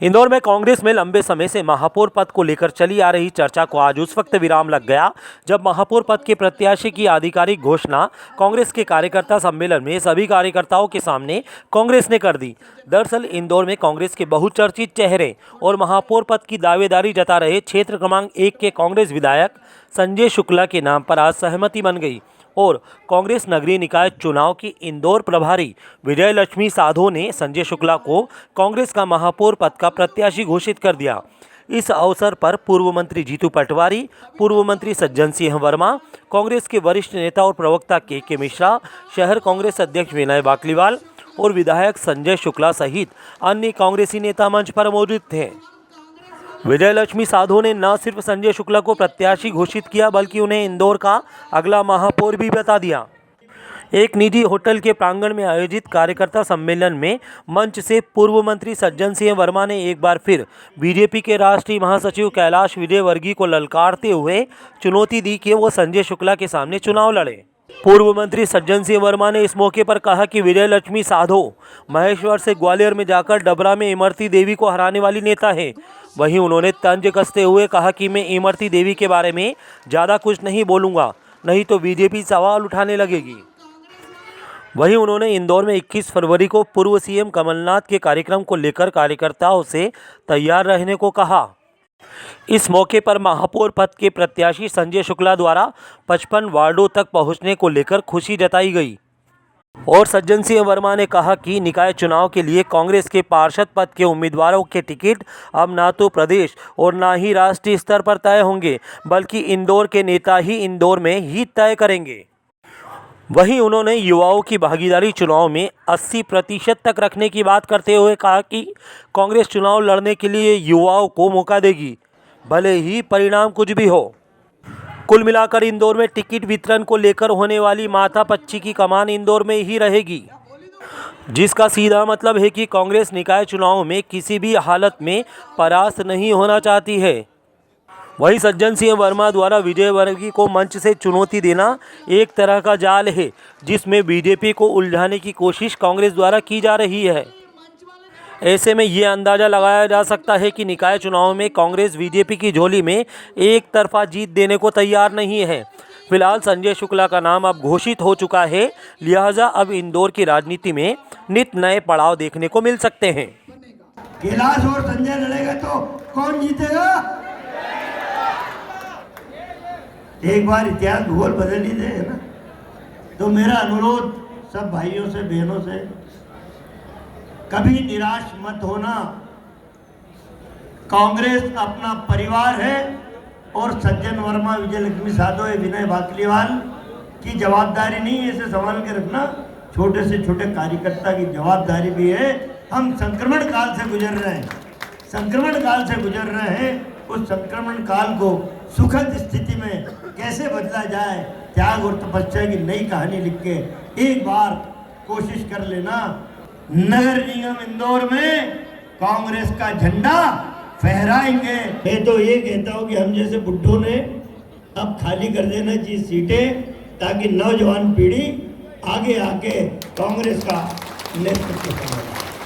इंदौर में कांग्रेस में लंबे समय से महापौर पद को लेकर चली आ रही चर्चा को आज उस वक्त विराम लग गया जब महापौर पद के प्रत्याशी की आधिकारिक घोषणा कांग्रेस के कार्यकर्ता सम्मेलन में सभी कार्यकर्ताओं के सामने कांग्रेस ने कर दी। दरअसल इंदौर में कांग्रेस के बहुचर्चित चेहरे और महापौर पद की दावेदारी जता रहे क्षेत्र क्रमांक 1 के कांग्रेस विधायक संजय शुक्ला के नाम पर आज सहमति बन गई और कांग्रेस नगरीय निकाय चुनाव की इंदौर प्रभारी विजय लक्ष्मी साधो ने संजय शुक्ला को कांग्रेस का महापौर पद का प्रत्याशी घोषित कर दिया। इस अवसर पर पूर्व मंत्री जीतू पटवारी, पूर्व मंत्री सज्जन सिंह वर्मा, कांग्रेस के वरिष्ठ नेता और प्रवक्ता के मिश्रा, शहर कांग्रेस अध्यक्ष विनय बाकलीवाल और विधायक संजय शुक्ला सहित अन्य कांग्रेसी नेता मंच पर मौजूद थे। विजय लक्ष्मी साधो ने न सिर्फ संजय शुक्ला को प्रत्याशी घोषित किया बल्कि उन्हें इंदौर का अगला महापौर भी बता दिया। एक निजी होटल के प्रांगण में आयोजित कार्यकर्ता सम्मेलन में मंच से पूर्व मंत्री सज्जन सिंह वर्मा ने एक बार फिर बीजेपी के राष्ट्रीय महासचिव कैलाश विजयवर्गीय को ललकारते हुए चुनौती दी कि वो संजय शुक्ला के सामने चुनाव लड़े। पूर्व मंत्री सज्जन सिंह वर्मा ने इस मौके पर कहा कि विजय लक्ष्मी साधो महेश्वर से ग्वालियर में जाकर डबरा में इमरती देवी को हराने वाली नेता है। वहीं उन्होंने तंज कसते हुए कहा कि मैं इमरती देवी के बारे में ज़्यादा कुछ नहीं बोलूँगा, नहीं तो बीजेपी सवाल उठाने लगेगी। वहीं उन्होंने इंदौर में 21 फरवरी को पूर्व सीएम कमलनाथ के कार्यक्रम को लेकर कार्यकर्ताओं से तैयार रहने को कहा। इस मौके पर महापौर पद के प्रत्याशी संजय शुक्ला द्वारा 55 वार्डों तक पहुंचने को लेकर खुशी जताई गई और सज्जन सिंह वर्मा ने कहा कि निकाय चुनाव के लिए कांग्रेस के पार्षद पद के उम्मीदवारों के टिकट अब ना तो प्रदेश और ना ही राष्ट्रीय स्तर पर तय होंगे बल्कि इंदौर के नेता ही इंदौर में ही तय करेंगे। वहीं उन्होंने युवाओं की भागीदारी चुनाव में 80% तक रखने की बात करते हुए कहा कि कांग्रेस चुनाव लड़ने के लिए युवाओं को मौका देगी, भले ही परिणाम कुछ भी हो। कुल मिलाकर इंदौर में टिकट वितरण को लेकर होने वाली माथापच्ची की कमान इंदौर में ही रहेगी, जिसका सीधा मतलब है कि कांग्रेस निकाय चुनाव में किसी भी हालत में परास्त नहीं होना चाहती है। वहीं सज्जन सिंह वर्मा द्वारा विजयवर्गीय को मंच से चुनौती देना एक तरह का जाल है जिसमें बीजेपी को उलझाने की कोशिश कांग्रेस द्वारा की जा रही है। ऐसे में ये अंदाज़ा लगाया जा सकता है कि निकाय चुनाव में कांग्रेस बीजेपी की झोली में एक तरफा जीत देने को तैयार नहीं है। फिलहाल संजय शुक्ला का नाम अब घोषित हो चुका है, लिहाजा अब इंदौर की राजनीति में नित नए पड़ाव देखने को मिल सकते हैं। कैलाश और संजय लड़ेगा तो कौन जीतेगा? एक बार इतिहास भूगोल बदल ही दे, है ना? तो मेरा अनुरोध सब भाइयों से, बहनों से, कभी निराश मत होना। कांग्रेस अपना परिवार है और सज्जन वर्मा, विजय लक्ष्मी साधो, विनय बाकलीवाल की जवाबदारी नहीं है, इसे संभाल के रखना। छोटे से छोटे कार्यकर्ता की जवाबदारी भी है। हम संक्रमण काल से गुजर रहे हैं, उस संक्रमण काल को सुखद स्थिति में कैसे बदला जाए, त्याग और तपस्या की नई कहानी लिख के एक बार कोशिश कर लेना। नगर निगम इंदौर में कांग्रेस का झंडा फहराएंगे। मैं तो ये कहता हूँ कि हम जैसे बुड्ढों ने अब खाली कर देना चाहिए सीटें, ताकि नौजवान पीढ़ी आगे आके कांग्रेस का नेतृत्व करे।